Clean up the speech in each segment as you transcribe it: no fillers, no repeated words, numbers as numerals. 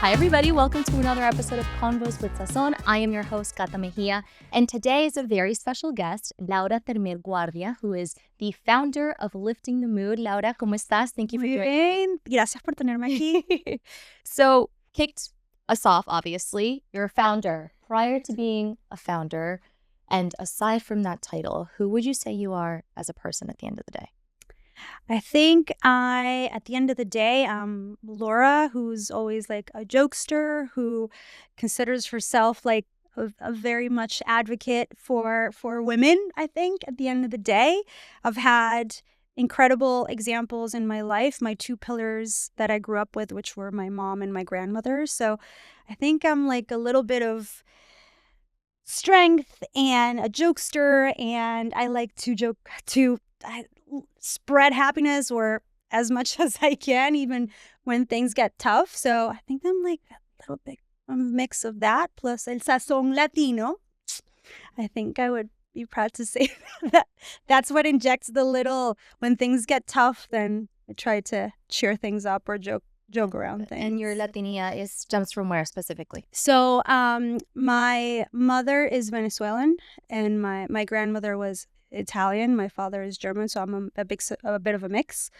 Hi, everybody. Welcome to another episode of Convos with Sazón. I am your host, Cata Mejía, and today is a very special guest, Ter Meer Guardia, who is the founder of Lifting the Mood. Laura, ¿cómo estás? Thank you for joining. Gracias por tenerme aquí. So, kicked us off, obviously. You're a founder. Prior to being a founder, and aside from that title, who would you say you are as a person at the end of the day? I think at the end of the day, I'm Laura, who's always like a jokester, who considers herself like a very much advocate for women. I think at the end of the day, I've had incredible examples in my life, my two pillars that I grew up with, which were my mom and my grandmother. So I think I'm like a little bit of strength and a jokester, and I like to spread happiness or as much as I can, even when things get tough. So I think I'm like a little bit a mix of that plus el sazón latino. I think I would be proud to say that that's what injects the little, when things get tough, then I try to cheer things up or joke around things. And your Latinia stems from where specifically? So my mother is Venezuelan and my grandmother was Italian. My father is German, so I'm a bit of a mix.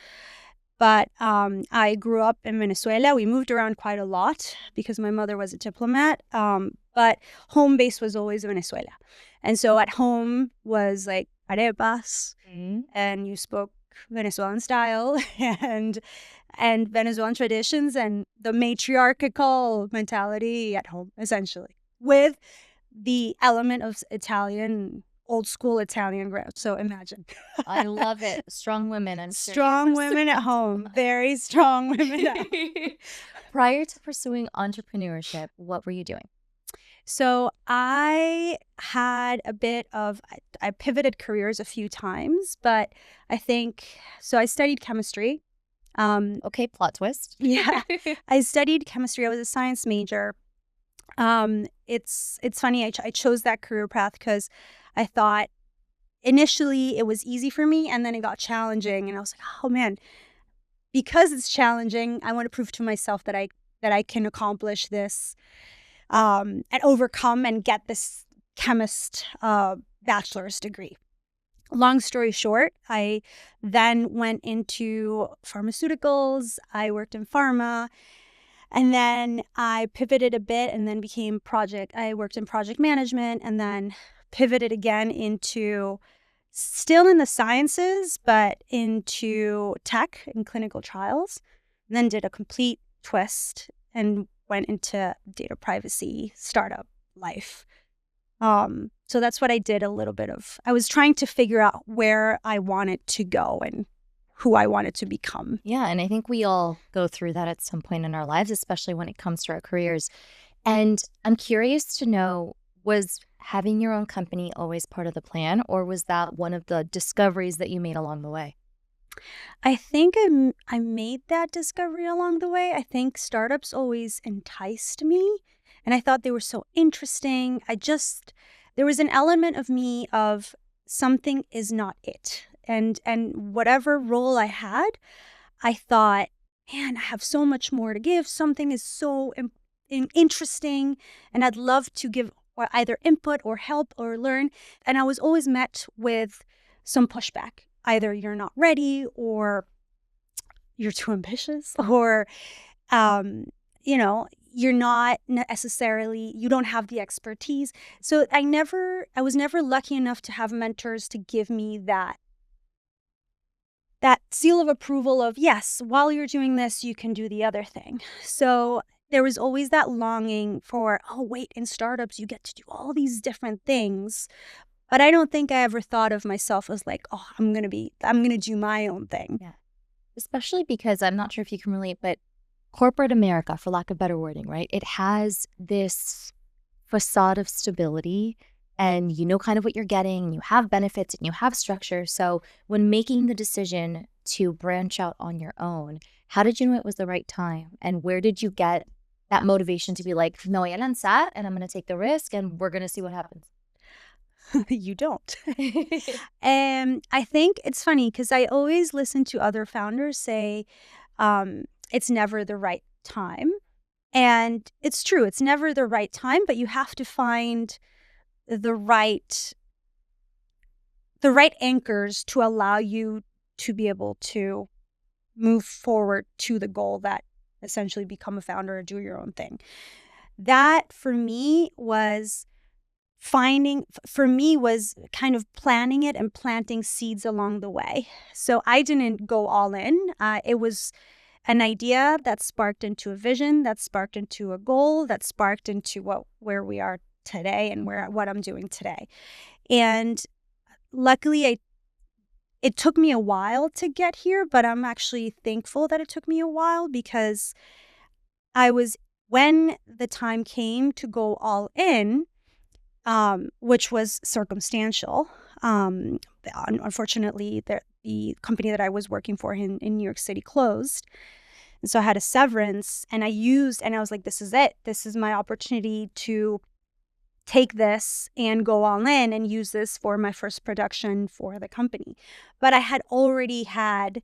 But I grew up in Venezuela. We moved around quite a lot because my mother was a diplomat. But home base was always Venezuela. And so at home was like arepas, and you spoke Venezuelan style and Venezuelan traditions and the matriarchal mentality at home, essentially, with the element of Italian, old school Italian growth. So imagine. I love it. Strong women. I'm strong women at home. Very strong women at home. Prior to pursuing entrepreneurship, what were you doing? So I had I pivoted careers a few times, but I think, so I studied chemistry. Okay, plot twist. Yeah, I studied chemistry. I was a science major. It's funny, I chose that career path because I thought initially it was easy for me, and then it got challenging, and I was like, oh man, because it's challenging, I want to prove to myself that I can accomplish this, and overcome and get this chemist bachelor's degree. Long story short, I then went into pharmaceuticals. I worked in pharma. And then I pivoted a bit and then I worked in project management, and then pivoted again into, still in the sciences, but into tech and clinical trials. And then did a complete twist and went into data privacy startup life. So that's what I did a little bit of. I was trying to figure out where I wanted to go and who I wanted to become. Yeah, and I think we all go through that at some point in our lives, especially when it comes to our careers. And I'm curious to know, was having your own company always part of the plan, or was that one of the discoveries that you made along the way? I think I made that discovery along the way. I think startups always enticed me, and I thought they were so interesting. There was an element of me of something is not it. And whatever role I had, I thought, man, I have so much more to give. Something is so interesting, and I'd love to give either input or help or learn. And I was always met with some pushback. Either you're not ready, or you're too ambitious, or, you're not necessarily, you don't have the expertise. So I was never lucky enough to have mentors to give me that seal of approval of, yes, while you're doing this, you can do the other thing. So there was always that longing for, oh, wait, in startups, you get to do all these different things. But I don't think I ever thought of myself as like, oh, I'm going to do my own thing. Yeah. Especially because I'm not sure if you can relate, but corporate America, for lack of better wording, right? It has this facade of stability, and you know kind of what you're getting, and you have benefits and you have structure. So when making the decision to branch out on your own, how did you know it was the right time? And where did you get that motivation to be like, no, voy a lanzar, and I'm going to take the risk, and we're going to see what happens? You don't. And I think it's funny because I always listen to other founders say it's never the right time. And it's true, it's never the right time, but you have to find the right anchors to allow you to be able to move forward to the goal that essentially become a founder or do your own thing. That for me was kind of planning it and planting seeds along the way. So I didn't go all in. It was an idea that sparked into a vision, that sparked into a goal, that sparked into where we are today and what I'm doing today. And luckily, it took me a while to get here, but I'm actually thankful that it took me a while, because when the time came to go all in, which was circumstantial. Unfortunately, the company that I was working for in New York City closed. And so I had a severance, and I was like, this is it. This is my opportunity to take this and go all in and use this for my first production for the company. But I had already had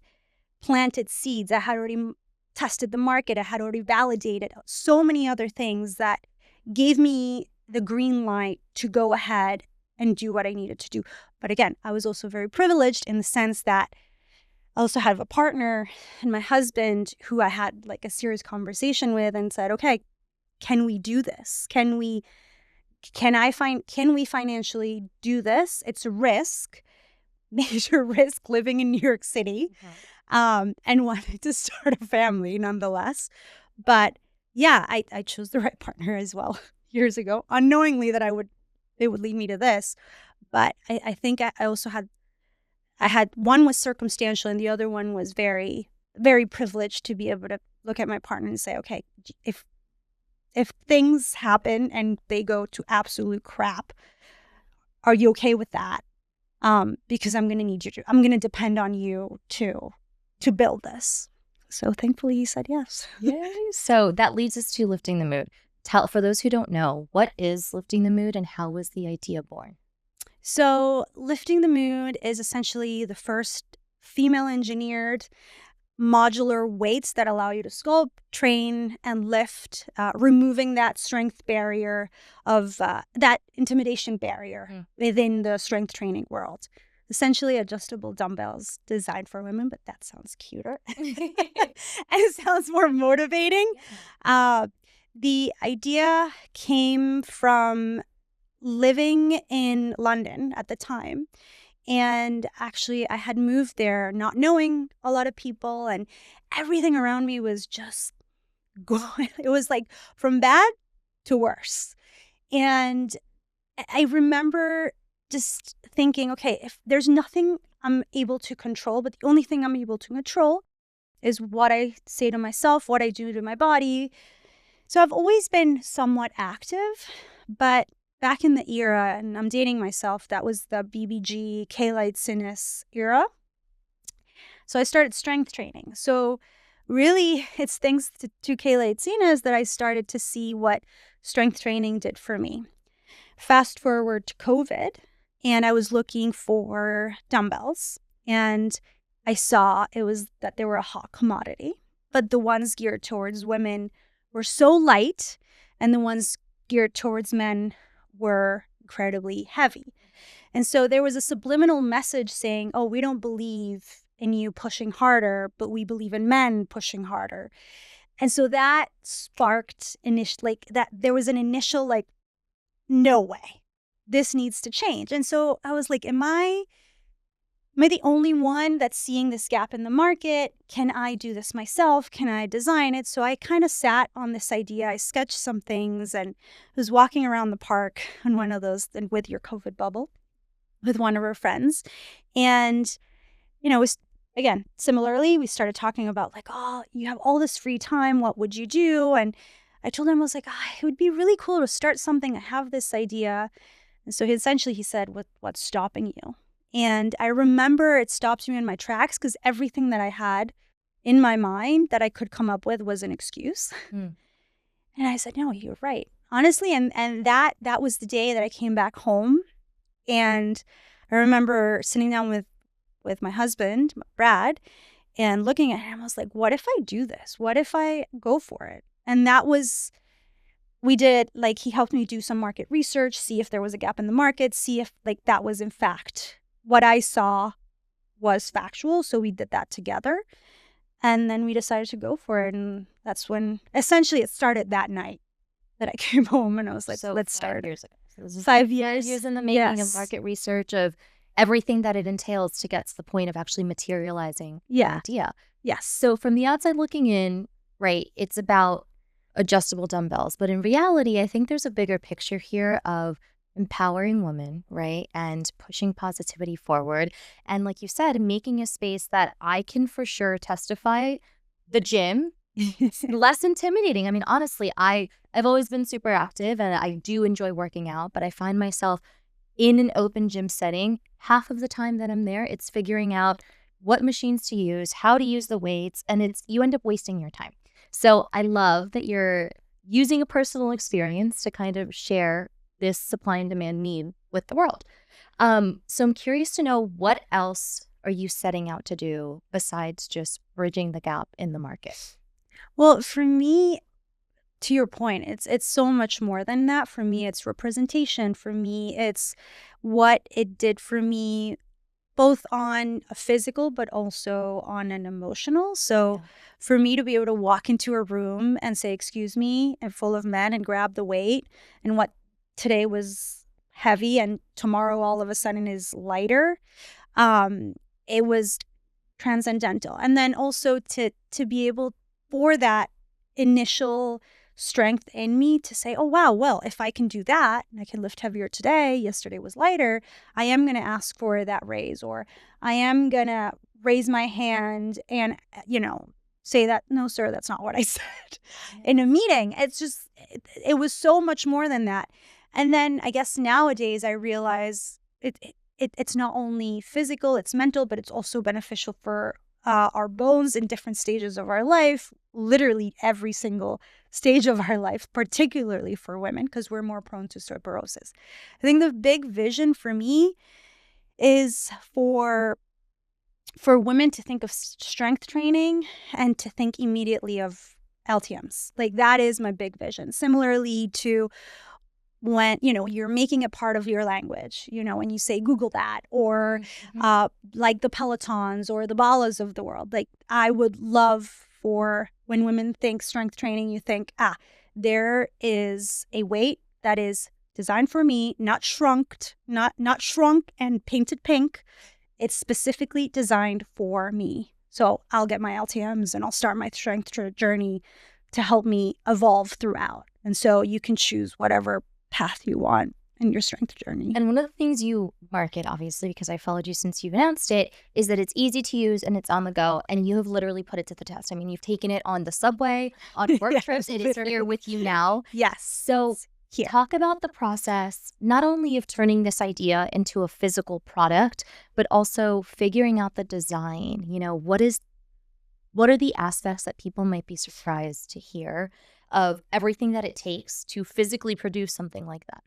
planted seeds. I had already tested the market. I had already validated so many other things that gave me the green light to go ahead and do what I needed to do. But again, I was also very privileged in the sense that I also have a partner and my husband who I had like a serious conversation with and said, okay, can we do this? Can we financially do this? It's a risk, major risk living in New York City, and wanted to start a family nonetheless. But yeah, I chose the right partner as well years ago, unknowingly that it would lead me to this. But I think I also had one was circumstantial and the other one was very, very privileged to be able to look at my partner and say, okay, if things happen and they go to absolute crap, are you okay with that? Because I'm going to need you I'm going to depend on you to build this. So thankfully he said yes. Yay. So that leads us to Lifting the Mood. For those who don't know, what is Lifting the Mood and how was the idea born? So Lifting the Mood is essentially the first female engineered modular weights that allow you to sculpt, train, and lift, removing that strength barrier of that intimidation barrier within the strength training world. Essentially adjustable dumbbells designed for women, but that sounds cuter. And it sounds more motivating. The idea came from living in London at the time. And actually, I had moved there not knowing a lot of people, and everything around me was just going. It was like from bad to worse. And I remember just thinking, okay, if there's nothing I'm able to control, but the only thing I'm able to control is what I say to myself, what I do to my body. So I've always been somewhat active, but back in the era, and I'm dating myself, that was the BBG, K-Light Sinus era. So I started strength training. So really, it's thanks to K-Light Sinus that I started to see what strength training did for me. Fast forward to COVID, and I was looking for dumbbells, and I saw that they were a hot commodity, but the ones geared towards women were so light, and the ones geared towards men were incredibly heavy. And so there was a subliminal message saying, oh, we don't believe in you pushing harder, but we believe in men pushing harder. And so that sparked there was an initial no way, this needs to change. And so I was like, am I the only one that's seeing this gap in the market? Can I do this myself? Can I design it? So I kind of sat on this idea. I sketched some things and was walking around the park on one of those, and with your COVID bubble, with one of our friends. And, again, similarly, we started talking about oh, you have all this free time. What would you do? And I told him, I was like, it would be really cool to start something. I have this idea. And so he said, what's stopping you? And I remember it stopped me in my tracks because everything that I had in my mind that I could come up with was an excuse. And I said, no, you're right. Honestly, and that was the day that I came back home. And I remember sitting down with my husband, Brad, and looking at him. I was like, what if I do this? What if I go for it? And that was, we did, like, he helped me do some market research, see if there was a gap in the market, see if, like, that was in fact what I saw was factual. So we did that together. And then we decided to go for it. And that's when essentially it started that night that I came home and I was like, So let's 5 start. years ago. So this is 5 years. in the making of Yes. market research, of everything that it entails to get to the point of actually materializing the Yeah. idea. Yes. So from the outside looking in, right, it's about adjustable dumbbells. But in reality, I think there's a bigger picture here of empowering women, right, and pushing positivity forward. And like you said, making a space that I can for sure testify the gym less intimidating. I mean, honestly, I've always been super active and I do enjoy working out, but I find myself in an open gym setting. Half of the time that I'm there, it's figuring out what machines to use, how to use the weights, and you end up wasting your time. So I love that you're using a personal experience to kind of share this supply and demand need with the world. So I'm curious to know, what else are you setting out to do besides just bridging the gap in the market? Well, for me, to your point, it's so much more than that. For me, it's representation. For me, it's what it did for me, both on a physical but also on an emotional. So Yeah. for me to be able to walk into a room and say, excuse me, and full of men, and grab the weight, and what today was heavy and tomorrow all of a sudden is lighter, it was transcendental. And then also to be able, for that initial strength in me to say, oh wow, well, if I can do that and I can lift heavier today, yesterday was lighter, I am going to ask for that raise, or I am going to raise my hand and say that, no sir, that's not what I said in a meeting. It's just, it was so much more than that. And then I guess nowadays I realize it's not only physical, it's mental, but it's also beneficial for our bones in different stages of our life, literally every single stage of our life, particularly for women, because we're more prone to osteoporosis. I think the big vision for me is for women to think of strength training and to think immediately of LTMs. Like, that is my big vision. Similarly to when, you're making it part of your language, when you say Google that, or like the Pelotons or the Balas of the world. Like, I would love for when women think strength training, you think, there is a weight that is designed for me, not shrunk and painted pink. It's specifically designed for me. So I'll get my LTMs and I'll start my strength journey to help me evolve throughout. And so you can choose whatever path you want in your strength journey. And one of the things you market, obviously, because I followed you since you've announced it, is that it's easy to use and it's on the go, and you have literally put it to the test. I mean, you've taken it on the subway, on work trips. It is here with you now. Yes. So here, talk about the process, not only of turning this idea into a physical product, but also figuring out the design. What are the aspects that people might be surprised to hear of everything that it takes to physically produce something like that?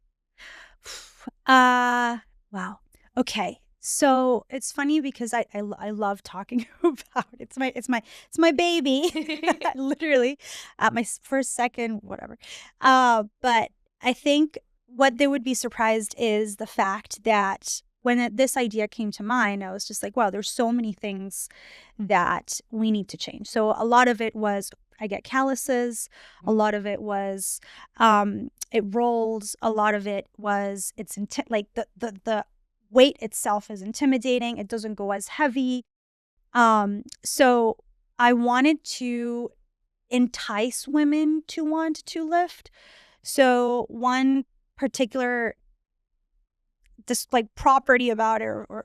Wow. Okay. So it's funny because I love talking about it. It's my baby, literally, my first, second, whatever. But I think what they would be surprised is the fact that when this idea came to mind, I was just like, wow, there's so many things that we need to change. So a lot of it was, I get calluses. A lot of it was, it rolls. A lot of it was, it's like the weight itself is intimidating. It doesn't go as heavy. So I wanted to entice women to want to lift. So one particular property about it, or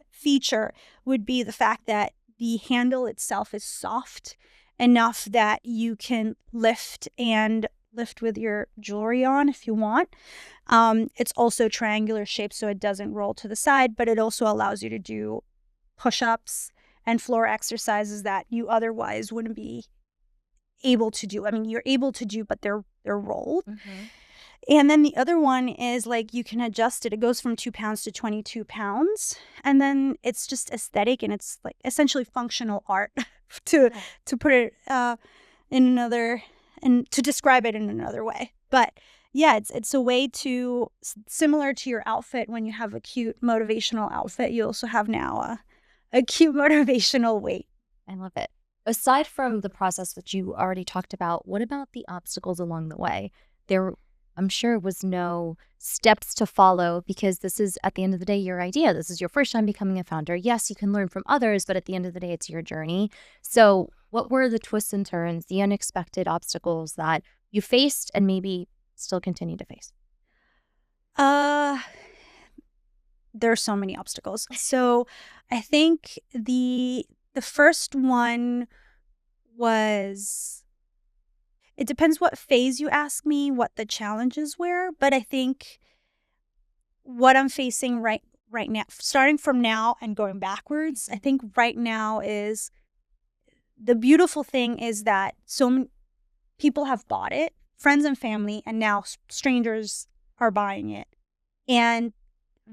feature, would be the fact that the handle itself is soft enough that you can lift with your jewelry on if you want. It's also triangular shaped, so it doesn't roll to the side, but it also allows you to do push-ups and floor exercises that you otherwise wouldn't be able to do. I mean, you're able to do, but they're rolled. Mm-hmm. And then the other one is, like, you can adjust it. It goes from 2 pounds to 22 pounds. And then it's just aesthetic, and it's like essentially functional art to put it in another and to describe it in another way. But yeah, it's a way to, similar to your outfit, when you have a cute motivational outfit, you also have now a cute motivational weight. I love it. Aside from the process that you already talked about, what about the obstacles along the way? There, I'm sure, was no steps to follow because this is, at the end of the day, your idea. This is your first time becoming a founder. Yes, you can learn from others, but at the end of the day, it's your journey. So what were the twists and turns, the unexpected obstacles that you faced and maybe still continue to face? There are so many obstacles. So I think the first one was, it depends what phase you ask me, what the challenges were, but I think what I'm facing right now, starting from now and going backwards, I think right now is, the beautiful thing is that so many people have bought it, friends and family, and now strangers are buying it and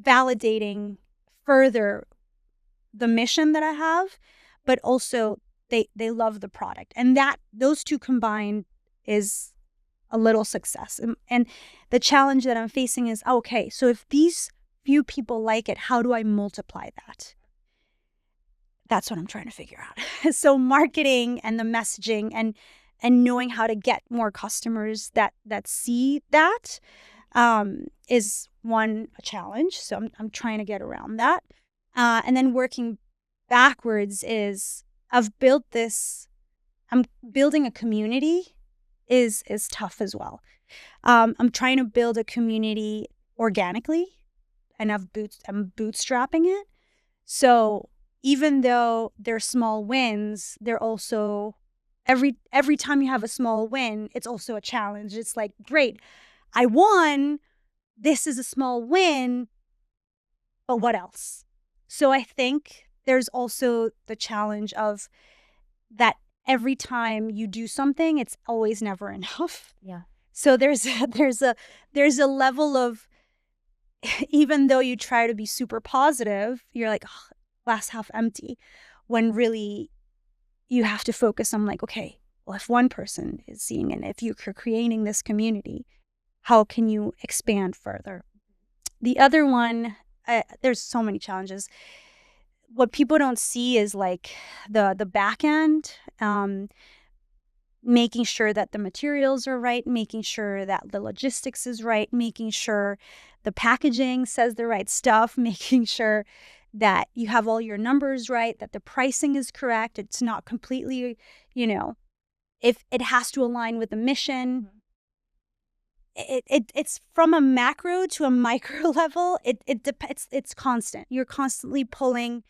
validating further the mission that I have, but also they love the product. And that those two combined is a little success. And the challenge that I'm facing is, okay, so if these few people like it, how do I multiply that? That's what I'm trying to figure out. So marketing and the messaging and knowing how to get more customers that see that is one challenge. So I'm trying to get around that. And then working backwards is, I've built this, I'm building a community is tough as well. I'm trying to build a community organically, and I'm bootstrapping it. So even though they're small wins, they're also, every time you have a small win, it's also a challenge. It's like, great, I won. This is a small win, but what else? So I think there's also the challenge of that every time you do something, it's always never enough. Yeah. So there's a level of, even though you try to be super positive, you're like, oh, glass half empty, when really you have to focus on like, okay, well, if one person is seeing it, if you're creating this community, how can you expand further? The other one, there's so many challenges. What people don't see is like the back end, making sure that the materials are right, making sure that the logistics is right, making sure the packaging says the right stuff, making sure that you have all your numbers right, that the pricing is correct. It's not completely, if it has to align with the mission. It's from a macro to a micro level. It depends. It's constant. You're constantly pulling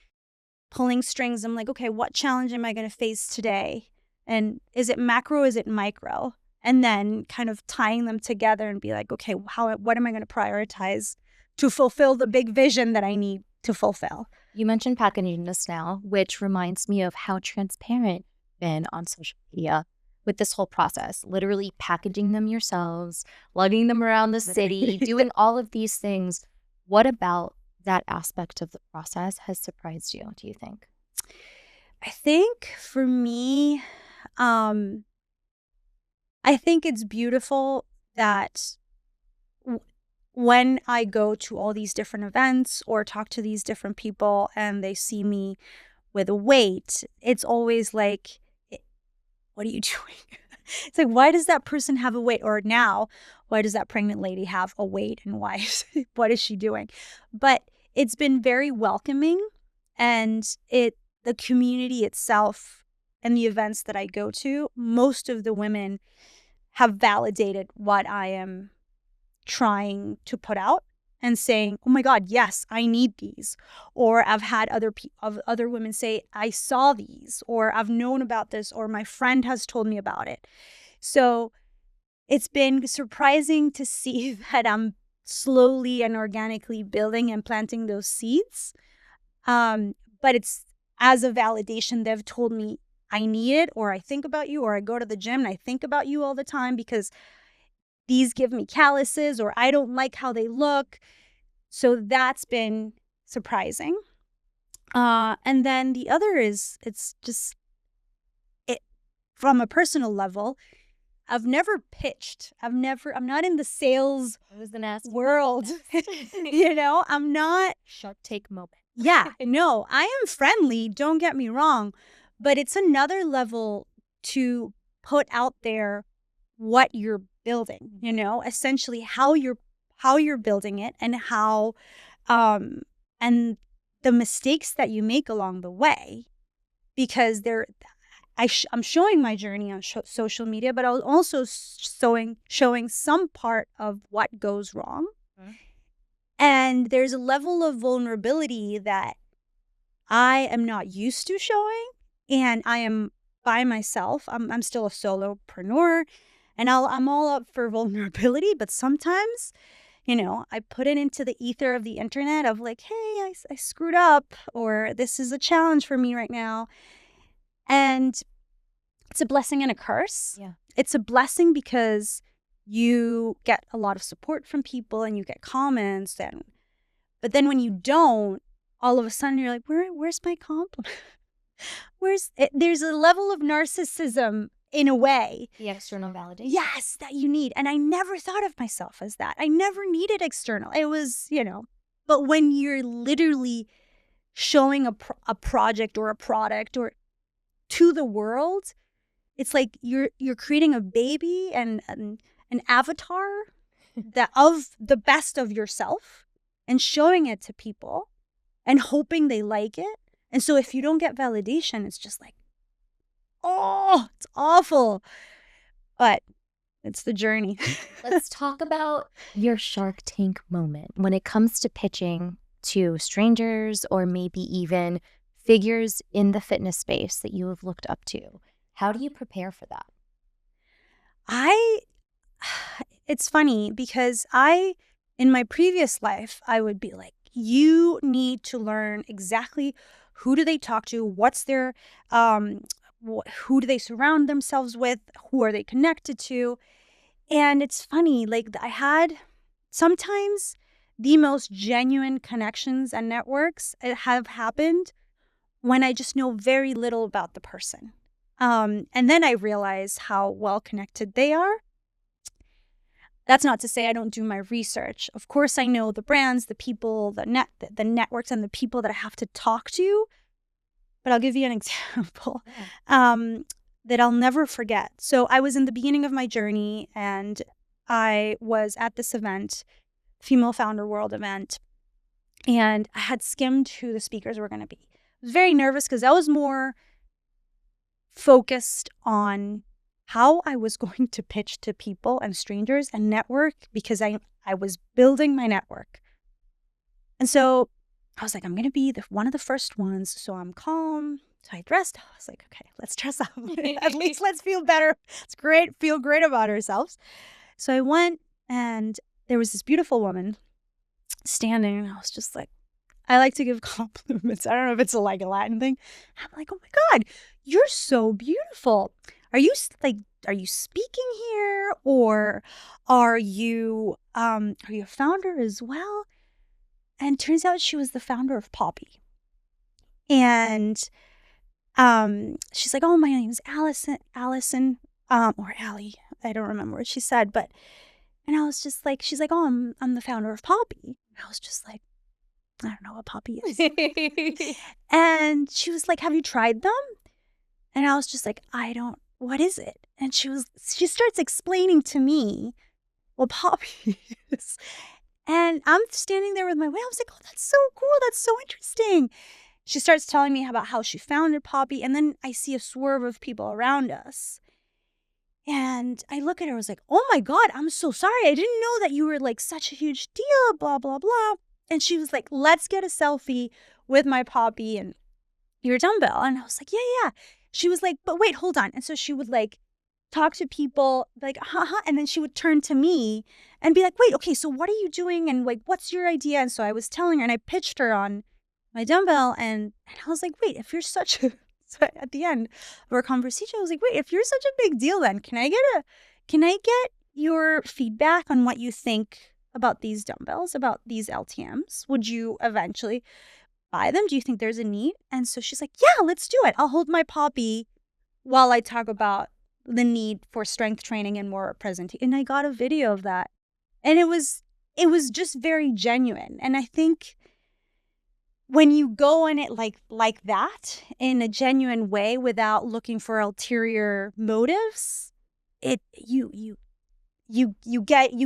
strings. I'm like, okay, what challenge am I going to face today? And is it macro? Is it micro? And then kind of tying them together and be like, okay, what am I going to prioritize to fulfill the big vision that I need to fulfill? You mentioned packaging just now, which reminds me of how transparent you've been on social media with this whole process, literally packaging them yourselves, lugging them around the city, doing all of these things. What about that aspect of the process has surprised you, do you think? I think for me, I think it's beautiful that when I go to all these different events or talk to these different people and they see me with a weight, it's always like, what are you doing? It's like, why does that person have a weight? Or now, why does that pregnant lady have a weight, and what is she doing? But it's been very welcoming, and the community itself and the events that I go to, most of the women have validated what I am trying to put out and saying, oh my God, yes, I need these. Or I've had other women say, I saw these, or I've known about this, or my friend has told me about it. So it's been surprising to see that I'm slowly and organically building and planting those seeds. But it's as a validation. They've told me I need it, or I think about you, or I go to the gym and I think about you all the time because these give me calluses, or I don't like how they look. So that's been surprising. And then the other is, it's just, from a personal level, I've never pitched. I'm not in the sales I was gonna ask world. I'm not. Shark Tank moment. Yeah, no, I am friendly, don't get me wrong, but it's another level to put out there what you're building, essentially how you're building it, and how and the mistakes that you make along the way, because I'm showing my journey on social media, but I was also showing some part of what goes wrong. And there's a level of vulnerability that I am not used to showing, and I am by myself. I'm still a solopreneur, and I'm all up for vulnerability, but sometimes, I put it into the ether of the internet of like, hey, I screwed up, or this is a challenge for me right now. And it's a blessing and a curse. Yeah. It's a blessing because you get a lot of support from people and you get comments, but then when you don't, all of a sudden you're like, where's my compliment? There's a level of narcissism in a way. The external validation. Yes, that you need. And I never thought of myself as that. I never needed external. It was, but when you're literally showing a project or a product or to the world, it's like you're creating a baby and an avatar that of the best of yourself and showing it to people and hoping they like it. And so if you don't get validation, it's just like, oh, it's awful. But it's the journey. Let's talk about your Shark Tank moment when it comes to pitching to strangers or maybe even figures in the fitness space that you have looked up to. How do you prepare for that? It's funny because in my previous life, I would be like, you need to learn exactly who do they talk to, what's their, who do they surround themselves with, who are they connected to. And it's funny, like I had sometimes the most genuine connections and networks have happened when I just know very little about the person. And then I realize how well connected they are. That's not to say I don't do my research. Of course, I know the brands, the people, the networks, and the people that I have to talk to. But I'll give you an example that I'll never forget. So I was in the beginning of my journey, and I was at this event, Female Founder World event, and I had skimmed who the speakers were going to be. I was very nervous because I was more focused on how I was going to pitch to people and strangers and network, because I was building my network. And so I was like, I'm going to be one of the first ones. So I'm calm. So I dressed. I was like, okay, let's dress up. At least let's feel better. It's great. Feel great about ourselves. So I went, and there was this beautiful woman standing, and I was just like, I like to give compliments. I don't know if it's a Latin thing. I'm like, oh my God, you're so beautiful. Are you speaking here, or are you a founder as well? And turns out she was the founder of Poppy. And she's like, oh, my name's Allison, or Allie. I don't remember what she said, and I was just like, she's like, oh, I'm the founder of Poppy. And I was just like, I don't know what Poppy is. And she was like, have you tried them? And I was just like, what is it? And she starts explaining to me what Poppy is. And I'm standing there with my weight. I was like, oh, that's so cool. That's so interesting. She starts telling me about how she founded Poppy. And then I see a swerve of people around us. And I look at her, I was like, oh my God, I'm so sorry. I didn't know that you were like such a huge deal, blah, blah, blah. And she was like, let's get a selfie with my Poppy and your dumbbell. And I was like, yeah. She was like, but wait, hold on. And so she would like talk to people like, and then she would turn to me and be like, wait, okay, so what are you doing? And like, what's your idea? And so I was telling her, and I pitched her on my dumbbell, and I was like, wait, if you're such a, so at the end of our conversation, I was like, wait, if you're such a big deal, then can I get your feedback on what you think about these dumbbells, about these LTMs? Would you eventually buy them? Do you think there's a need? And so she's like, yeah, let's do it. I'll hold my Poppy while I talk about the need for strength training and more presentation. And I got a video of that. And it was just very genuine. And I think when you go in it like that, in a genuine way, without looking for ulterior motives, you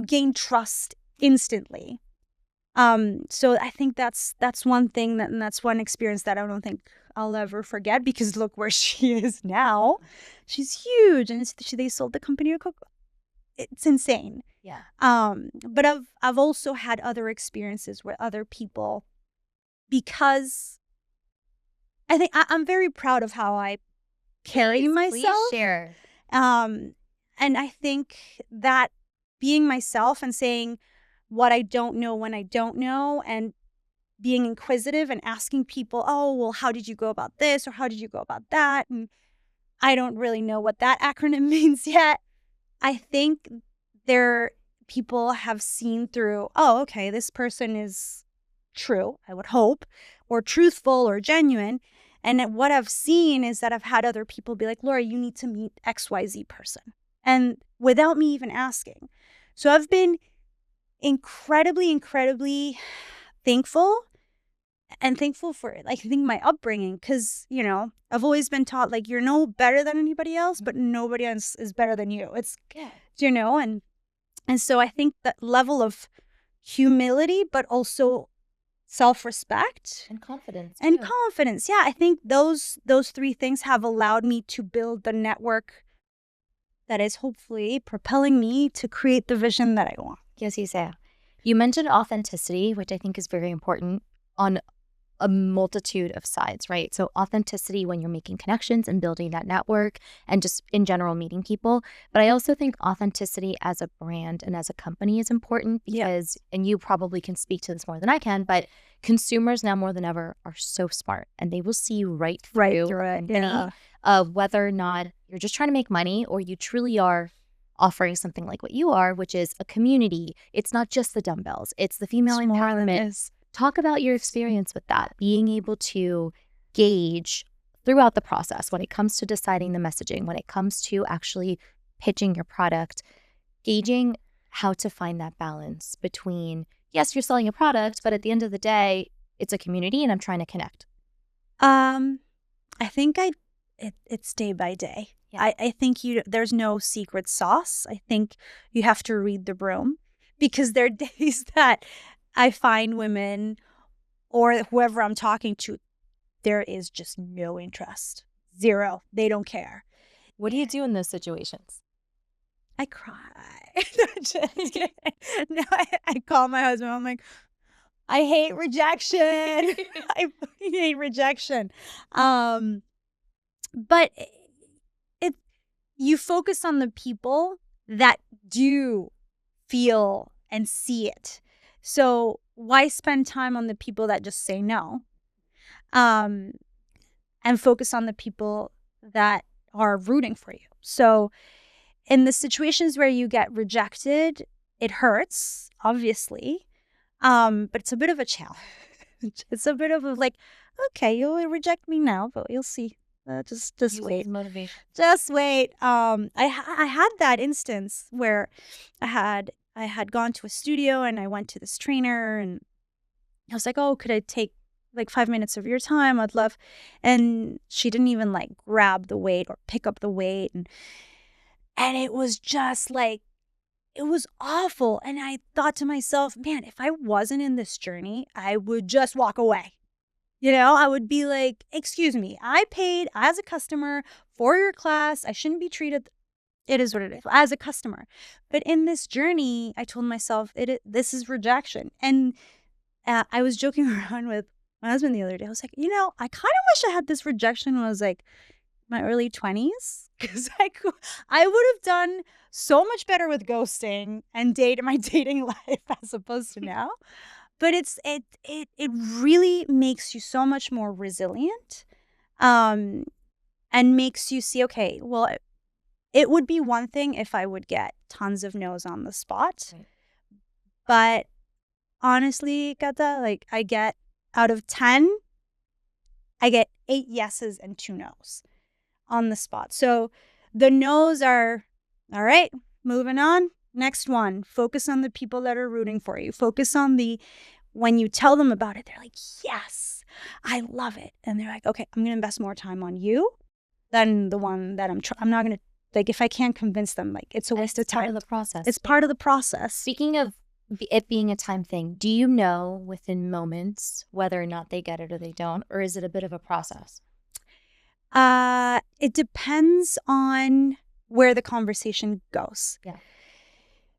gain trust instantly. So I think that's one thing and that's one experience that I don't think I'll ever forget, because look where she is now. She's huge, and they sold the company to Coco. It's insane. Yeah. But I've also had other experiences where other people, because I think I'm very proud of how I carry myself. Please share. And I think that being myself and saying what I don't know when I don't know, and being inquisitive and asking people, oh, well, how did you go about this? Or how did you go about that? And I don't really know what that acronym means yet. I think people have seen through, oh, okay, this person is true, I would hope, or truthful or genuine. And what I've seen is that I've had other people be like, Laura, you need to meet XYZ person. And without me even asking. So I've been incredibly thankful for it. Like, I think my upbringing, because, you know, I've always been taught, like, you're no better than anybody else, but nobody else is better than you. It's, you know, and so I think that level of humility, but also self-respect and confidence. Yeah, I think those three things have allowed me to build the network that is hopefully propelling me to create the vision that I want. Yes, Isa. You mentioned authenticity, which I think is very important on a multitude of sides, right? So authenticity when you're making connections and building that network and just in general meeting people. But I also think authenticity as a brand and as a company is important because, and you probably can speak to this more than I can, but consumers now more than ever are so smart and they will see right through it. Whether or not you're just trying to make money or you truly are offering something like what you are, which is a community. It's not just the dumbbells, it's the female empowerment. Talk about your experience with that, being able to gauge throughout the process when it comes to deciding the messaging, when it comes to actually pitching your product, gauging how to find that balance between, yes, you're selling a product, but at the end of the day, it's a community and I'm trying to connect. I think it's day by day. Yeah. I think there's no secret sauce. I think you have to read the room, because there are days that I find women or whoever I'm talking to, there is just no interest. Zero. They don't care. What do you do in those situations? I cry. No, I call my husband. I'm like, I hate rejection. I hate rejection. But you focus on the people that do feel and see it. So why spend time on the people that just say no? And focus on the people that are rooting for you. So in the situations where you get rejected, it hurts, obviously. But it's a bit of a challenge. It's a bit of a like, okay, you'll reject me now, but you'll see. Just wait. Motivation. Just wait. I had that instance where I had gone to a studio and I went to this trainer and I was like, oh, could I take like 5 minutes of your time? I'd love. And she didn't even like grab the weight or pick up the weight. And it was just like, it was awful. And I thought to myself, man, if I wasn't in this journey, I would just walk away. You know, I would be like, excuse me, I paid as a customer for your class. I shouldn't be treated. It is what it is, as a customer. But in this journey, I told myself, this is rejection. And I was joking around with my husband the other day. I was like, you know, I kind of wish I had this rejection when I was like my early 20s. Because I would have done so much better with ghosting and my dating life as opposed to now. But it really makes you so much more resilient, and makes you see, okay, well, it would be one thing if I would get tons of no's on the spot. Right. But honestly, Cata, like I get out of 10, I get 8 yeses and 2 no's on the spot. So The no's are, all right, moving on. Next one, focus on the people that are rooting for you. Focus on when you tell them about it, they're like, yes, I love it. And they're like, okay, I'm going to invest more time on you than the one that I'm not going to, like, if I can't convince them, like, it's a waste of time. Part of the process. It's part of the process. Speaking of it being a time thing, do you know within moments whether or not they get it or they don't, or is it a bit of a process? It depends on where the conversation goes. Yeah.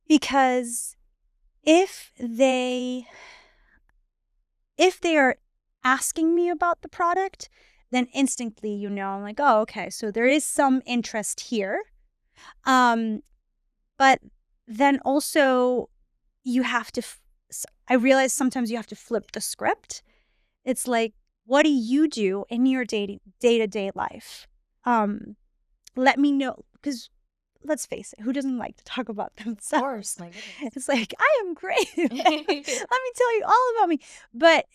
Because if they are asking me about the product, then instantly, I'm like, oh, okay, so there is some interest here. But then also you have to, I realize sometimes you have to flip the script. It's like, what do you do in your day-to-day life? Let me know, because let's face it, who doesn't like to talk about themselves? Of course, my goodness. It's like, I am great. Let me tell you all about me. But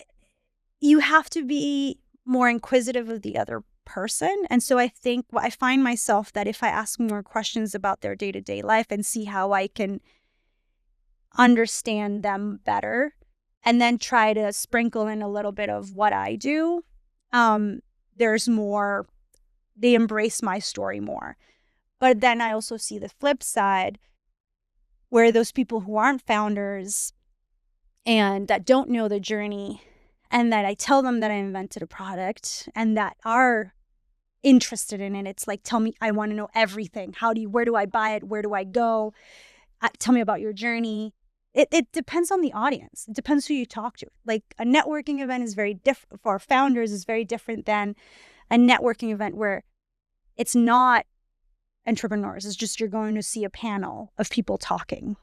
you have to be more inquisitive of the other person. And so I think I find myself that if I ask more questions about their day-to-day life and see how I can understand them better, and then try to sprinkle in a little bit of what I do, there's more, they embrace my story more. But then I also see the flip side, where those people who aren't founders and that don't know the journey, and that I tell them that I invented a product and that are interested in it, it's like, tell me, I want to know everything. Where do I buy it? Where do I go? Tell me about your journey. It depends on the audience. It depends who you talk to. Like, a networking event is very different for founders, is very different than a networking event where it's not entrepreneurs. It's just, you're going to see a panel of people talking.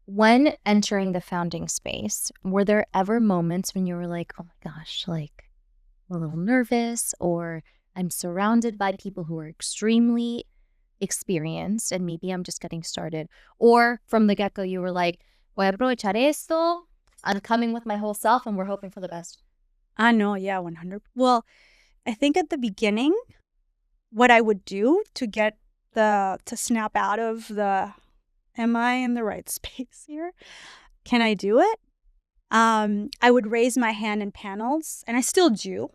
When entering the founding space, were there ever moments when you were like, oh my gosh, like, I'm a little nervous, or I'm surrounded by people who are extremely experienced and maybe I'm just getting started? Or from the get-go, you were like, voy a aprovechar esto, I'm coming with my whole self and we're hoping for the best? I know, yeah, 100. Well, I think at the beginning, what I would do to get to snap out of the, am I in the right space here? Can I do it? I would raise my hand in panels, and I still do,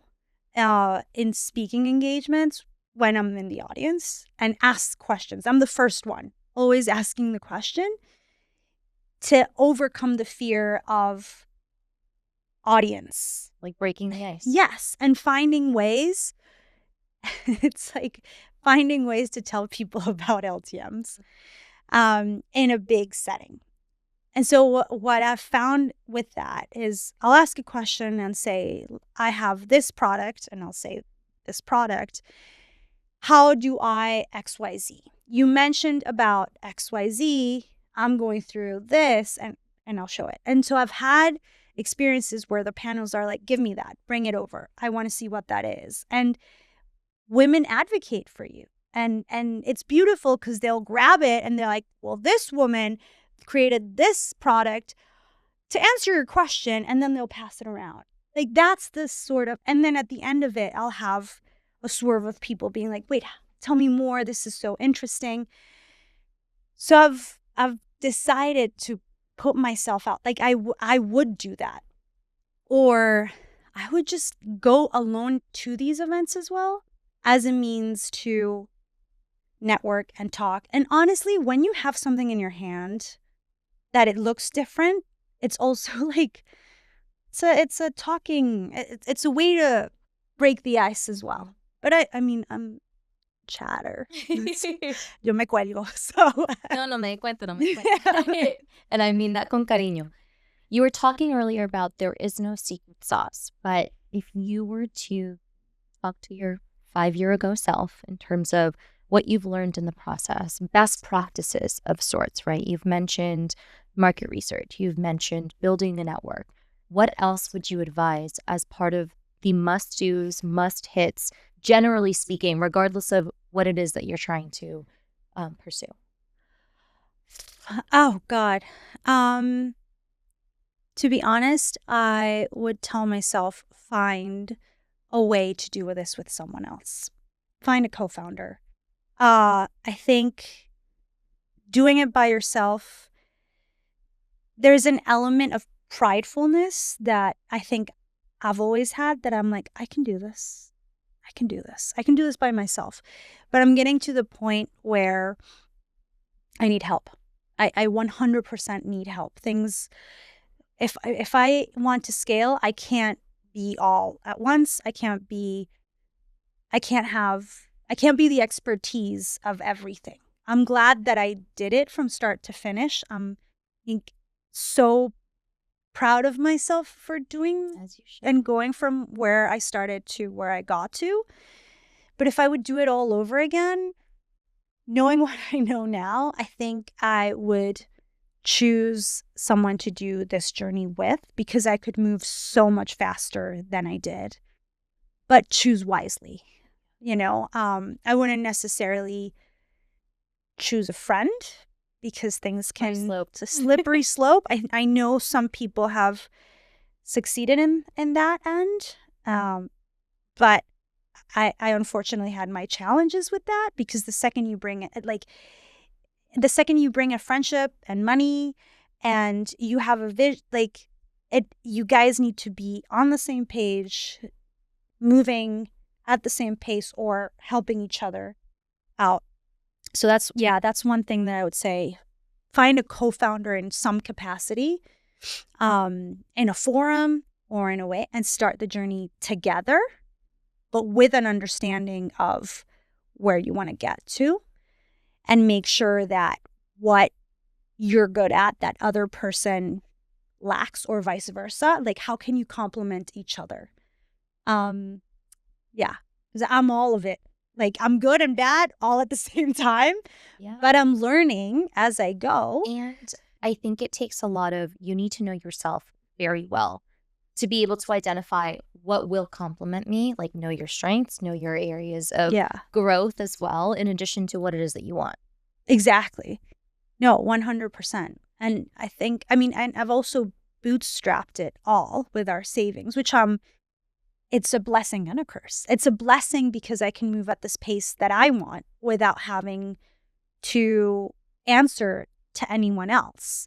in speaking engagements when I'm in the audience, and ask questions. I'm the first one, always asking the question to overcome the fear of audience. Like breaking the ice. Yes, and finding ways. It's like finding ways to tell people about LTMs in a big setting. And so what I've found with that is, I'll ask a question and say, I have this product, and I'll say, this product, how do I XYZ? You mentioned about XYZ, I'm going through this, and I'll show it. And so I've had experiences where the panels are like, give me that, bring it over. I want to see what that is. And women advocate for you. And it's beautiful, because they'll grab it and they're like, well, this woman created this product to answer your question, and then they'll pass it around. Like, that's the sort of, and then at the end of it, I'll have a swerve of people being like, wait, tell me more. This is so interesting. So I've decided to put myself out. Like, I would do that. Or I would just go alone to these events as well, as a means to network and talk. And honestly, when you have something in your hand that it looks different, it's also like, it's a talking, it's a way to break the ice as well. But I mean, I'm chatter. Yo me cuelgo, so. No me di cuenta, no me di cuenta. And I mean that con cariño. You were talking earlier about there is no secret sauce, but if you were to talk to your 5-year-ago self in terms of what you've learned in the process, best practices of sorts, right? You've mentioned market research. You've mentioned building a network. What else would you advise as part of the must-dos, must-hits, generally speaking, regardless of what it is that you're trying to pursue? Oh, God. To be honest, I would tell myself, find a way to do this with someone else. Find a co-founder. I think doing it by yourself, there's an element of pridefulness that I think I've always had, that I'm like, I can do this. I can do this. I can do this by myself. But I'm getting to the point where I need help. I 100% need help. Things, if I want to scale, I can't be all at once. I can't be the expertise of everything. I'm glad that I did it from start to finish. I'm so proud of myself for doing As you should. and going from where I started to where I got to. But if I would do it all over again, knowing what I know now, I think I would choose someone to do this journey with, because I could move so much faster than I did, but choose wisely. I wouldn't necessarily choose a friend, because things can, it's a slippery slope. I know some people have succeeded in that end, but I unfortunately had my challenges with that, because the second you bring a friendship and money, and you have a vision, you guys need to be on the same page, moving at the same pace, or helping each other out. So that's one thing that I would say. Find a co-founder in some capacity, in a forum or in a way, and start the journey together, but with an understanding of where you want to get to, and make sure that what you're good at, that other person lacks, or vice versa. Like, how can you complement each other? Yeah, because I'm all of it. Like, I'm good and bad all at the same time, but I'm learning as I go. And I think it takes you need to know yourself very well to be able to identify what will complement me, like know your strengths, know your areas of growth as well, in addition to what it is that you want. Exactly. No, 100%. And and I've also bootstrapped it all with our savings, which it's a blessing and a curse. It's a blessing because I can move at this pace that I want without having to answer to anyone else.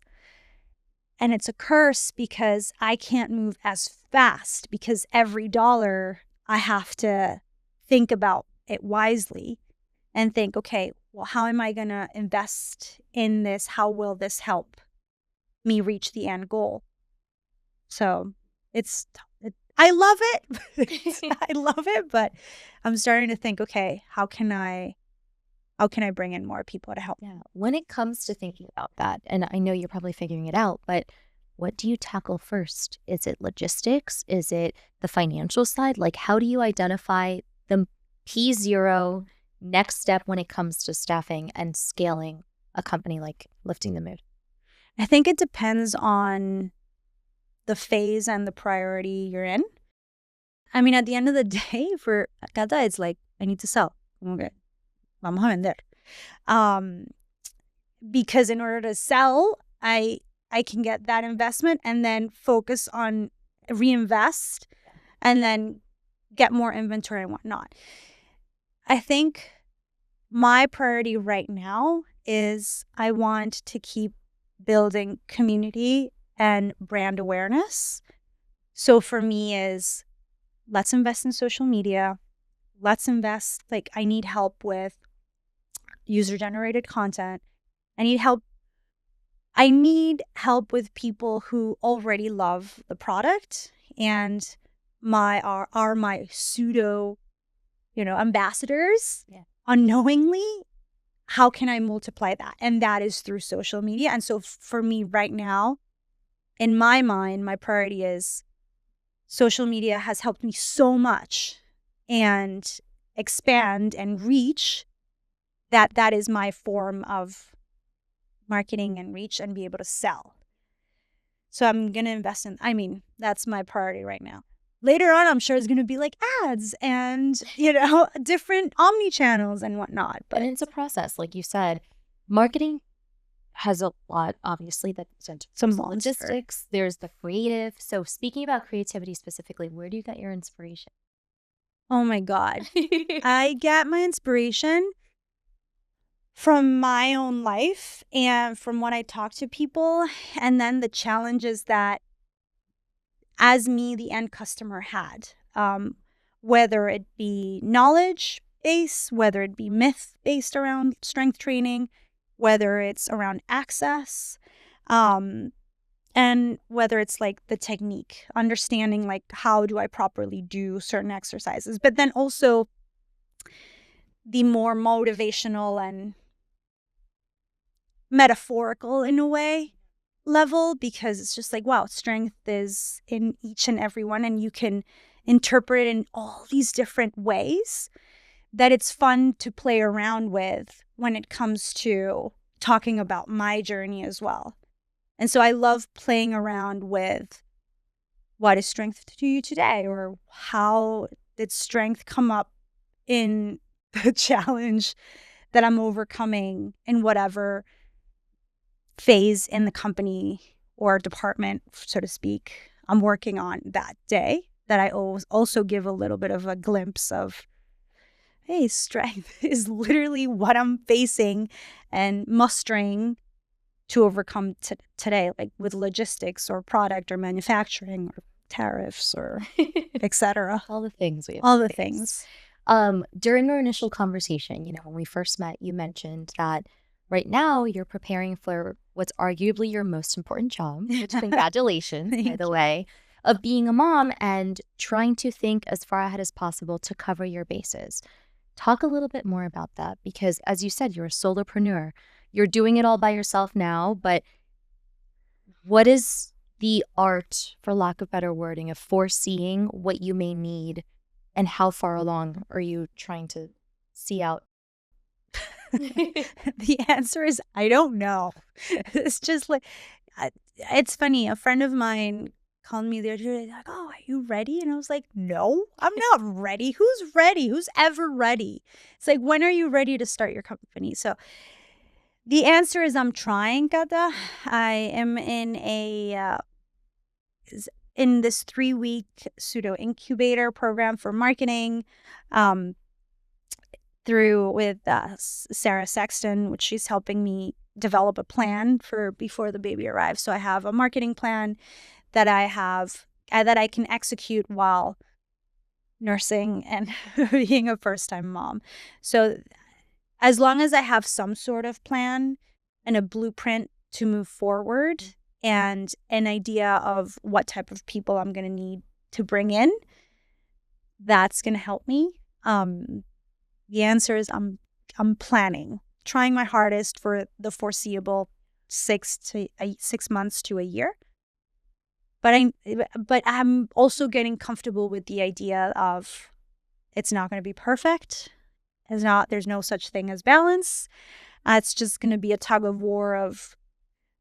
And it's a curse because I can't move as fast, because every dollar I have to think about it wisely and think, okay, well, how am I going to invest in this? How will this help me reach the end goal? So I love it. I love it, but I'm starting to think, okay, how can I bring in more people to help? Yeah. When it comes to thinking about that, and I know you're probably figuring it out, but what do you tackle first? Is it logistics? Is it the financial side? Like, how do you identify the P0 next step when it comes to staffing and scaling a company like Lifting the Mood? I think it depends on the phase and the priority you're in. I mean, at the end of the day, for Cata, it's like, I need to sell. Okay, vamos a vender. Because in order to sell, I can get that investment and then focus on reinvest and then get more inventory and whatnot. I think my priority right now is I want to keep building community and brand awareness. So for me is, let's invest in social media. Let's invest, I need help with user-generated content. I need help with people who already love the product and are my pseudo, ambassadors. Yeah. Unknowingly, how can I multiply that? And that is through social media. And so for me right now, in my mind, my priority is social media has helped me so much and expand and reach that is my form of marketing and reach and be able to sell. So I'm going to invest that's my priority right now. Later on, I'm sure it's going to be like ads and, different omni channels and whatnot. But it's a process. Like you said, marketing has a lot, obviously, that's some logistics. There's the creative. So speaking about creativity specifically, where do you get your inspiration? Oh my God. I get my inspiration from my own life and from when I talk to people, and then the challenges that, as me, the end customer had, whether it be knowledge base, whether it be myth based around strength training, whether it's around access, and whether it's like the technique, understanding like how do I properly do certain exercises, but then also the more motivational and metaphorical in a way level, because it's just like, wow, strength is in each and every one, and you can interpret it in all these different ways that it's fun to play around with when it comes to talking about my journey as well. And so I love playing around with what is strength to you today, or how did strength come up in the challenge that I'm overcoming in whatever phase in the company or department, so to speak, I'm working on that day, that I also give a little bit of a glimpse of, hey, strength is literally what I'm facing and mustering to overcome today, like with logistics or product or manufacturing or tariffs or etc. All the things we have All to the face. things. During our initial conversation, when we first met, you mentioned that right now you're preparing for what's arguably your most important job, which congratulations, by Thank the you. way, of being a mom and trying to think as far ahead as possible to cover your bases. Talk a little bit more about that, because as you said, you're a solopreneur. You're doing it all by yourself now, but what is the art, for lack of better wording, of foreseeing what you may need, and how far along are you trying to see out? The answer is I don't know. It's just like, it's funny. A friend of mine called me the other day, like, oh, are you ready? And I was like, no, I'm not ready. Who's ready? Who's ever ready? It's like, when are you ready to start your company? So the answer is I'm trying, Cata. I am in this 3-week pseudo incubator program for marketing, through with Sarah Sexton, which she's helping me develop a plan for before the baby arrives. So I have a marketing plan that I have that I can execute while nursing and being a first-time mom. So as long as I have some sort of plan and a blueprint to move forward and an idea of what type of people I'm going to need to bring in, that's going to help me. The answer is I'm planning, trying my hardest for the foreseeable 6 months to a year. But I'm also getting comfortable with the idea of it's not going to be perfect. There's no such thing as balance. It's just going to be a tug of war of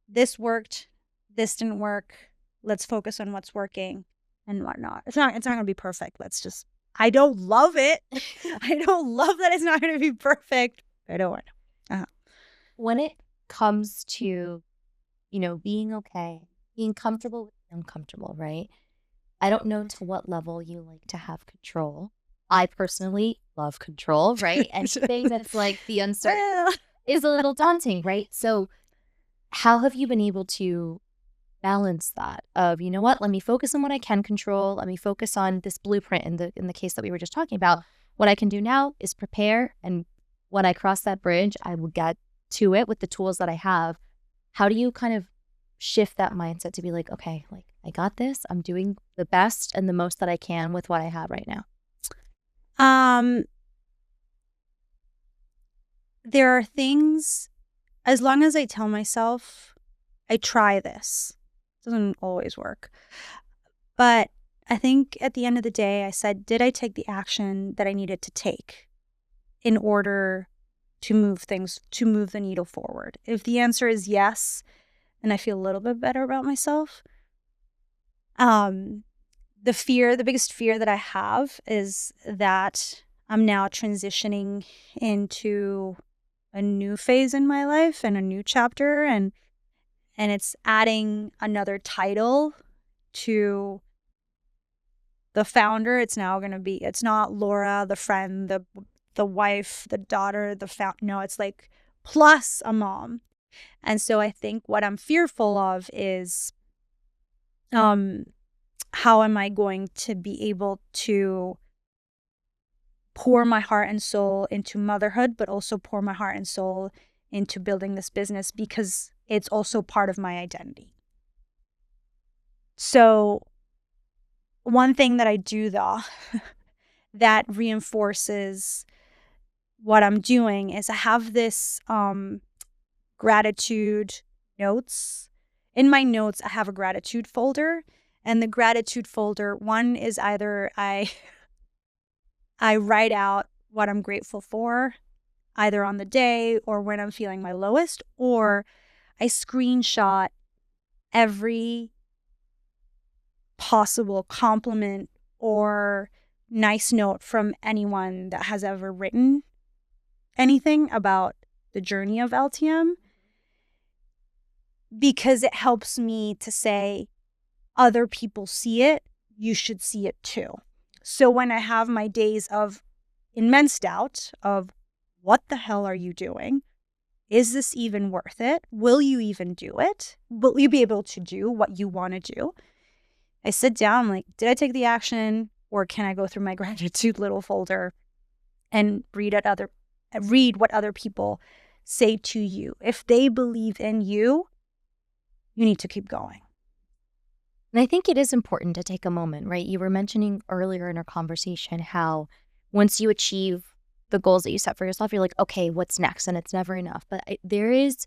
this worked, this didn't work. Let's focus on what's working and whatnot. It's not going to be perfect. I don't love it. I don't love that it's not going to be perfect. I don't want to. When it comes to, being okay, being comfortable with the uncomfortable, right? I don't know to what level you like to have control. I personally love control, right? Anything that's like the uncertain is a little daunting, right? So how have you been able to balance that of, you know what, let me focus on what I can control. Let me focus on this blueprint in the case that we were just talking about. What I can do now is prepare, and when I cross that bridge, I will get to it with the tools that I have. How do you kind of shift that mindset to be like, okay, like I got this. I'm doing the best and the most that I can with what I have right now? There are things, as long as I tell myself, I try this. It doesn't always work. But I think at the end of the day, I said, did I take the action that I needed to take in order to move the needle forward? If the answer is yes, and I feel a little bit better about myself, the biggest fear that I have is that I'm now transitioning into a new phase in my life and a new chapter, and it's adding another title to the founder. It's not Laura, the friend, the wife, the daughter, no, it's like plus a mom. And so I think what I'm fearful of is how am I going to be able to pour my heart and soul into motherhood, but also pour my heart and soul into building this business, because it's also part of my identity. So one thing that I do, though, that reinforces what I'm doing is I have this gratitude notes. In my notes, I have a gratitude folder. And the gratitude folder, one is either I write out what I'm grateful for, either on the day or when I'm feeling my lowest, or I screenshot every possible compliment or nice note from anyone that has ever written anything about the journey of LTM, because it helps me to say, other people see it, you should see it too. So when I have my days of immense doubt of what the hell are you doing? Is this even worth it? Will you even do it? Will you be able to do what you want to do? I sit down, I'm like, did I take the action, or can I go through my gratitude little folder and read what other people say to you? If they believe in you, you need to keep going. And I think it is important to take a moment, right? You were mentioning earlier in our conversation how once you achieve the goals that you set for yourself, you're like, okay, what's next? And it's never enough. But there is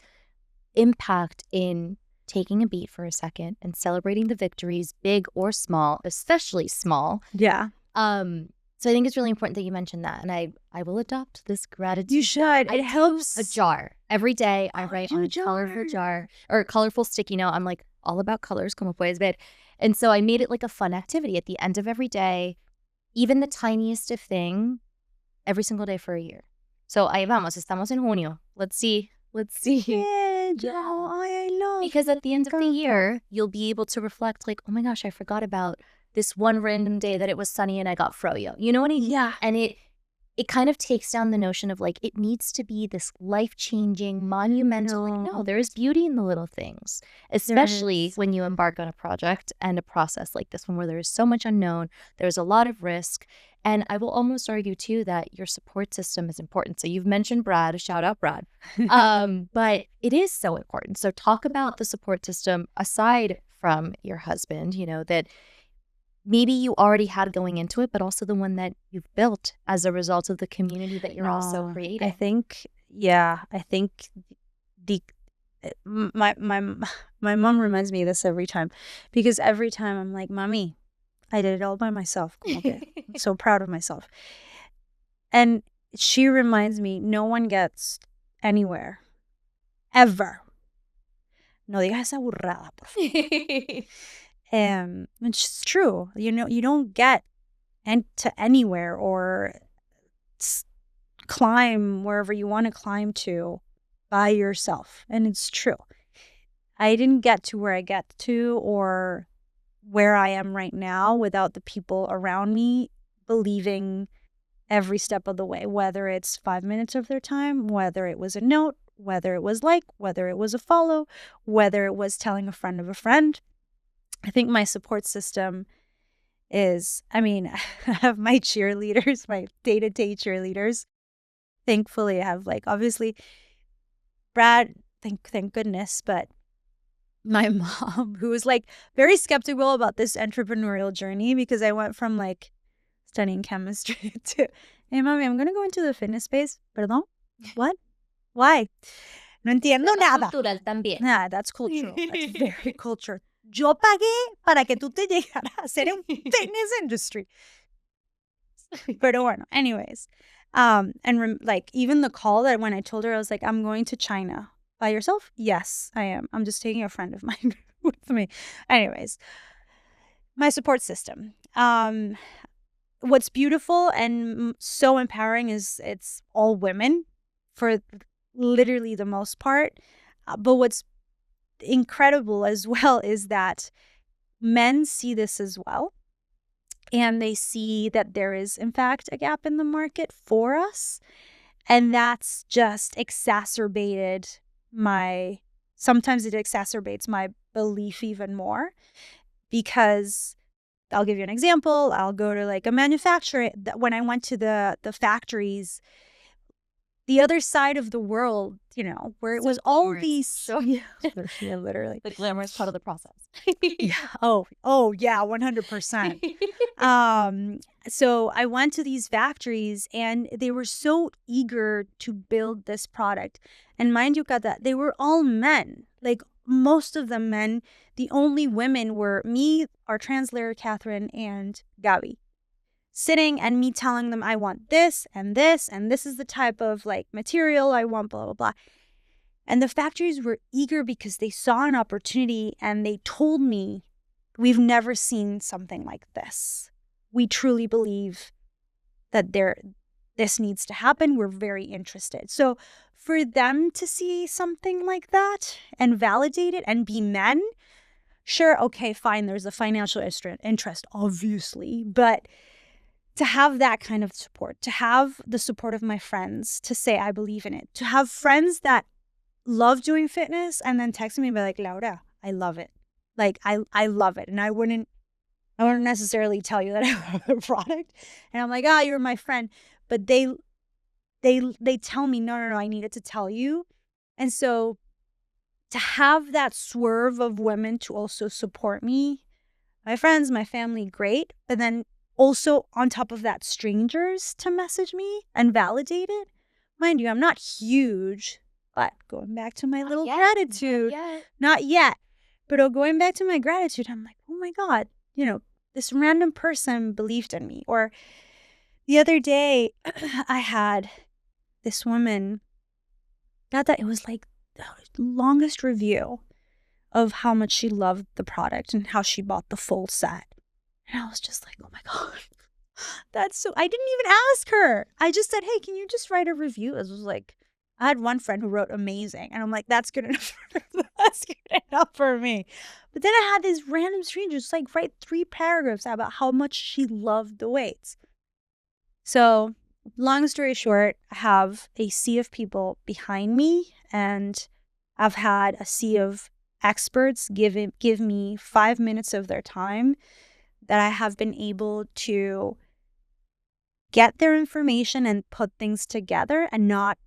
impact in taking a beat for a second and celebrating the victories, big or small, especially small. Yeah. So I think it's really important that you mentioned that. And I will adopt this gratitude. You should. It helps. A jar. Every day I write on a colorful jar or colorful sticky note. I'm like all about colors, como puedes ver. And so I made it like a fun activity at the end of every day, even the tiniest of thing, every single day for a year. So ahí vamos, estamos en junio. Let's see. Yeah, I love. Because at the end of the year, you'll be able to reflect like, oh my gosh, I forgot about this one random day that it was sunny and I got froyo. You know what I mean? Yeah. And it kind of takes down the notion of like, it needs to be this life-changing, monumental. Like, no, there is beauty in the little things, especially when you embark on a project and a process like this one where there is so much unknown. There's a lot of risk. And I will almost argue, too, that your support system is important. So you've mentioned Brad, shout out Brad. But it is so important. So talk about the support system aside from your husband, that maybe you already had going into it, but also the one that you've built as a result of the community that you're also creating. I think my mom reminds me of this every time, because every time I'm like, Mommy, I did it all by myself. I'm so proud of myself. And she reminds me, no one gets anywhere, ever. No digas esa burrada, por favor. Which is true. You don't get to anywhere or climb wherever you want to climb to by yourself. And it's true. I didn't get to where I get to or where I am right now without the people around me believing every step of the way, whether it's 5 minutes of their time, whether it was a note, whether it was whether it was a follow, whether it was telling a friend of a friend. I think my support system is, I have my cheerleaders, my day-to-day cheerleaders. Thankfully, I have obviously Brad, thank goodness, but my mom, who was very skeptical about this entrepreneurial journey, because I went from studying chemistry to, hey, Mommy, I'm going to go into the fitness space. Perdón? What? Why? No entiendo nada. Cultural también. Nah, that's cultural. That's very cultural. Yo pagué para que tú te llegaras a hacer en fitness industry. Pero bueno, anyways. And even the call that when I told her, I was like, I'm going to China. By yourself? Yes, I am. I'm just taking a friend of mine with me. Anyways, my support system. What's beautiful and so empowering is it's all women for literally the most part. But what's incredible as well is that men see this as well. And they see that there is, in fact, a gap in the market for us. And that's just sometimes it exacerbates my belief even more, because I'll give you an example. I'll go to like a manufacturer. When I went to the factories, the other side of the world, where it was all these. So yeah, literally. The glamorous part of the process. Yeah. Oh, yeah, 100%. So I went to these factories and they were so eager to build this product. And mind you, Cata, they were all men, like most of them men. The only women were me, our translator, Catherine, and Gabi, sitting and me telling them, I want this and this, and this is the type of like material I want, blah, blah, blah. And the factories were eager because they saw an opportunity and they told me, we've never seen something like this. We truly believe that this needs to happen. We're very interested. So for them to see something like that and validate it and be men, sure, okay, fine, there's a financial interest, obviously. But to have that kind of support, to have the support of my friends, to say I believe in it, to have friends that love doing fitness and then text me and be like, Laura, I love it. Like, I love it. And I wouldn't necessarily tell you that I love the product. And I'm like, you're my friend. But they tell me, no, I needed to tell you. And so to have that swerve of women to also support me, my friends, my family, great. But then also on top of that, strangers to message me and validate it. Mind you, I'm not huge, but going back to my little gratitude, not yet. But going back to my gratitude, I'm like, oh my God, this random person believed in me. Or the other day, I had this woman, it was like the longest review of how much she loved the product and how she bought the full set. And I was just like, oh my God, that's so, I didn't even ask her. I just said, hey, can you just write a review? It was like, I had one friend who wrote amazing. And I'm like, that's good enough. That's good enough for me. But then I had this random stranger just like write 3 paragraphs about how much she loved the weights. So long story short, I have a sea of people behind me, and I've had a sea of experts give me 5 minutes of their time that I have been able to get their information and put things together and not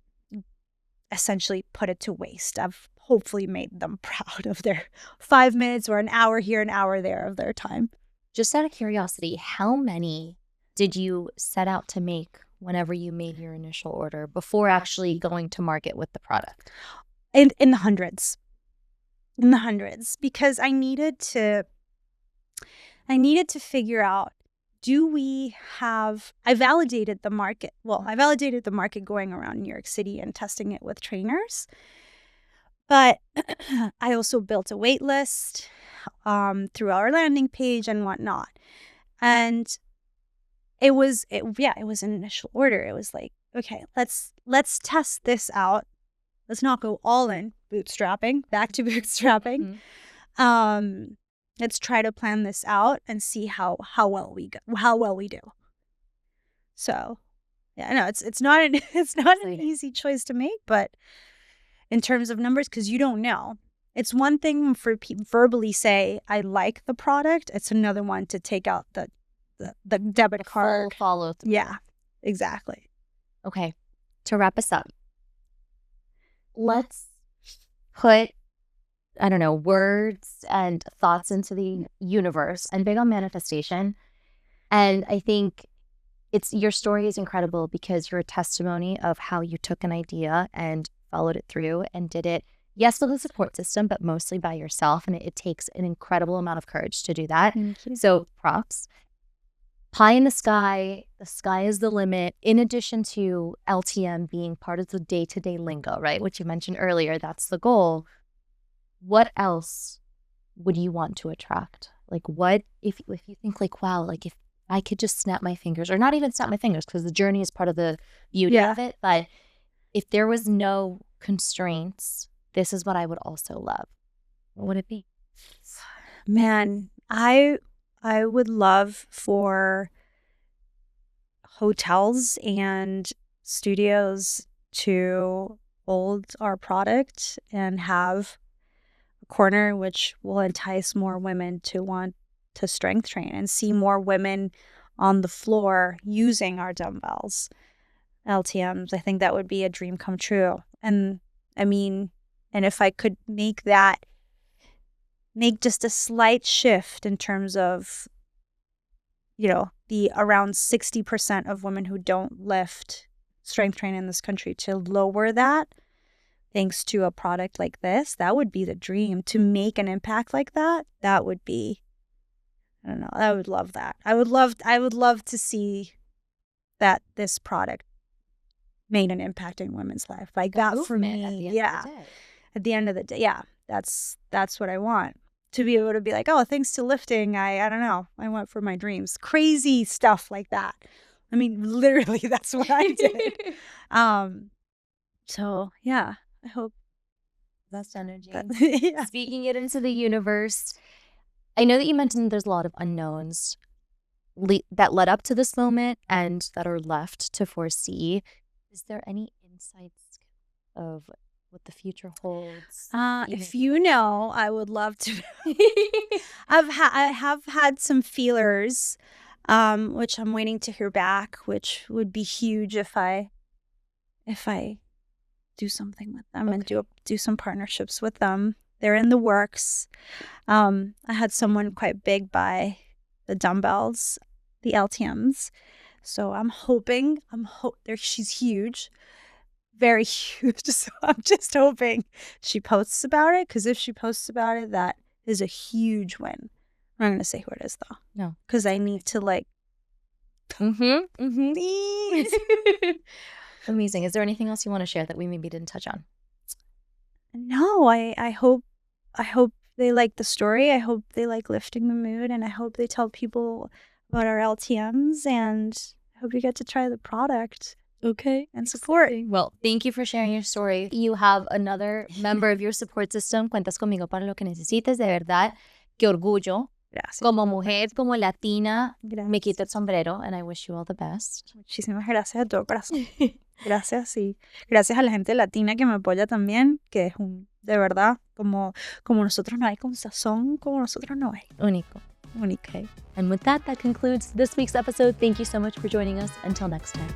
essentially put it to waste. I've hopefully made them proud of their 5 minutes or an hour here, an hour there of their time. Just out of curiosity, how many did you set out to make whenever you made your initial order before actually going to market with the product? In the hundreds. In the hundreds, because I needed to figure out, I validated the market. Well, I validated the market going around New York City and testing it with trainers. But I also built a wait list through our landing page and whatnot. And it was an initial order. It was like, okay, let's test this out. Let's not go all in, back to bootstrapping. Mm-hmm. Let's try to plan this out and see how well we do. So, yeah, no, it's not an easy choice to make, but in terms of numbers, because you don't know. It's one thing for people verbally say I like the product. It's another one to take out the debit card. Full follow through. Yeah, exactly. Okay, to wrap us up, let's put, I don't know, words and thoughts into the universe. I'm big on manifestation. And I think your story is incredible because you're a testimony of how you took an idea and followed it through and did it, yes, with a support system, but mostly by yourself. And it takes an incredible amount of courage to do that. So props. Pie in the sky is the limit. In addition to LTM being part of the day-to-day lingo, right? Which you mentioned earlier, that's the goal. What else would you want to attract? Like what, if you think like, wow, like if I could just snap my fingers, or not even snap my fingers because the journey is part of the beauty of it. But if there was no constraints, this is what I would also love. What would it be? Man, I would love for hotels and studios to hold our product and have a corner which will entice more women to want to strength train and see more women on the floor using our dumbbells, LTMs. I think that would be a dream come true. And I mean, and if I could make just a slight shift in terms of, the around 60% of women who don't lift strength train in this country, to lower that thanks to a product like this, that would be the dream. To make an impact like that, that would be, I don't know, I would love that. I would love to see that this product made an impact in women's life. Like that for me, yeah. At the end of the day, yeah, that's what I want. To be able to be like, oh, thanks to lifting, I don't know, I went for my dreams. Crazy stuff like that. I mean, literally, that's what I did. So yeah, I hope that's energy. Yeah. Speaking it into the universe. I know that you mentioned there's a lot of unknowns that led up to this moment and that are left to foresee. Is there any insights of what the future holds? If you know, I would love to. I have had some feelers, which I'm waiting to hear back, which would be huge if I do something with them and do some partnerships with them. They're in the works. I had someone quite big buy the dumbbells, the LTMs. So I'm hoping, she's huge, very huge. So I'm just hoping she posts about it, because if she posts about it, that is a huge win. I'm not going to say who it is, though. No. Because I need to, Amazing. Is there anything else you want to share that we maybe didn't touch on? No, I hope they like the story. I hope they like lifting the mood, and I hope they tell people about our LTMs, and I hope you get to try the product. Okay. And support. Well, thank you for sharing your story. You have another member of your support system. Cuentas conmigo para lo que necesites. De verdad, qué orgullo. Gracias. Como mujer, como latina, Gracias. me quito el sombrero, and I wish you all the best. Muchísimas gracias de todo corazón. Gracias, y gracias a la gente latina que me apoya también, que es de verdad, como nosotros no hay, con Sazón, como nosotros no hay. Único. Okay. And with that concludes this week's episode. Thank you so much for joining us. Until next time.